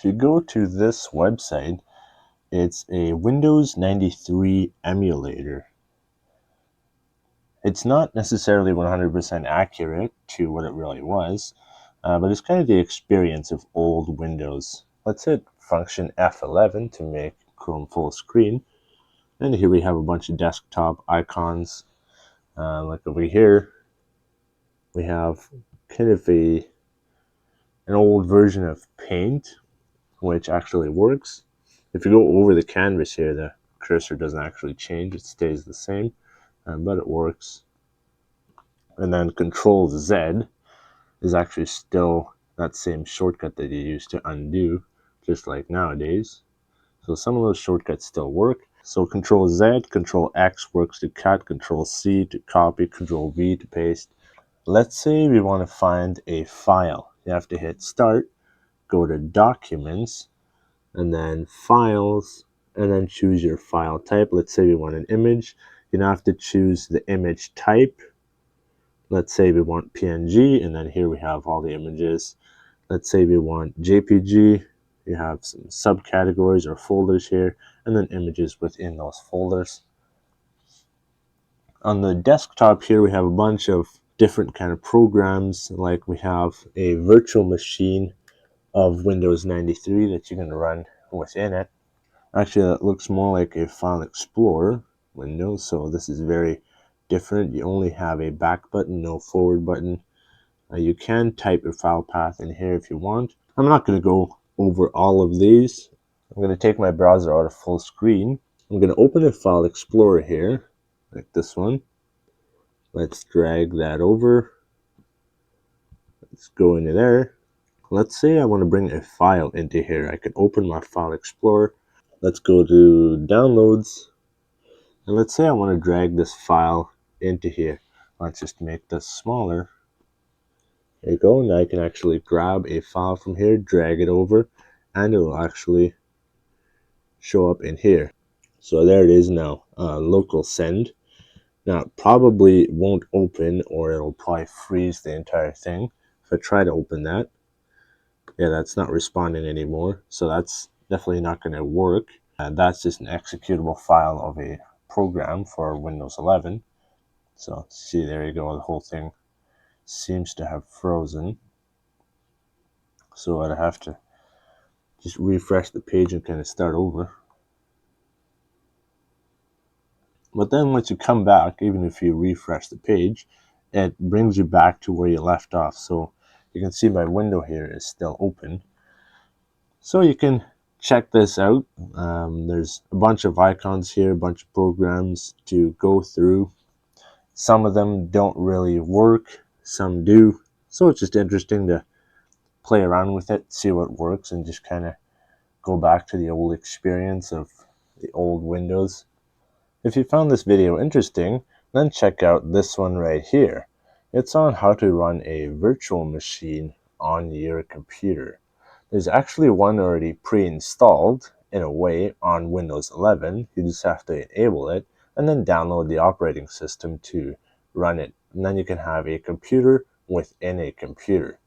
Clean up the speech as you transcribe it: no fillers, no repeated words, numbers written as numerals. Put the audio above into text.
if you go to this website, it's a Windows 93 emulator. It's not necessarily 100% accurate to what it really was, but it's kind of the experience of old Windows. Let's hit function F11 to make Chrome full screen. And here we have a bunch of desktop icons. Like over here, we have kind of an old version of Paint, which actually works. If you go over the canvas here, the cursor doesn't actually change, it stays the same, but it works. And then Control Z is actually still that same shortcut that you use to undo, just like nowadays. So some of those shortcuts still work. So Control Z, Control X works to cut, Control C to copy, Control V to paste. Let's say we want to find a file. You have to hit Start, go to Documents, and then Files, and then choose your file type. Let's say we want an image. You now have to choose the image type. Let's say we want PNG, and then here we have all the images. Let's say we want JPG. You have some subcategories or folders here, and then images within those folders. On the desktop here, we have a bunch of different kind of programs. Like we have a virtual machine of Windows 93 that you can run within it. Actually, that looks more like a File Explorer window, so this is very different. You only have a back button, no forward button. You can type your file path in here if you want. I'm not going to go over all of these. I'm going to take my browser out of full screen. I'm going to open a File Explorer here, like this one. Let's drag that over. Let's go into there. Let's say I want to bring a file into here. I can open my File Explorer. Let's go to Downloads. And let's say I want to drag this file into here. Let's just make this smaller. There you go. Now I can actually grab a file from here, drag it over, and it will actually show up in here. So there it is now, local send. Now it probably won't open, or it'll probably freeze the entire thing. If I try to open that, yeah, that's not responding anymore. So that's definitely not going to work. That's just an executable file of a program for Windows 11. So see, there you go, the whole thing seems to have frozen. So I'd have to just refresh the page and kind of start over. But then once you come back, even if you refresh the page, it brings you back to where you left off. So you can see my window here is still open. So you can check this out. There's a bunch of icons here, a bunch of programs to go through. Some of them don't really work, some do. So it's just interesting to play around with it, see what works, and just kind of go back to the old experience of the old Windows. If you found this video interesting, then check out this one right here. It's on how to run a virtual machine on your computer. There's actually one already pre-installed, in a way, on Windows 11. You just have to enable it, and then download the operating system to run it. And then you can have a computer within a computer.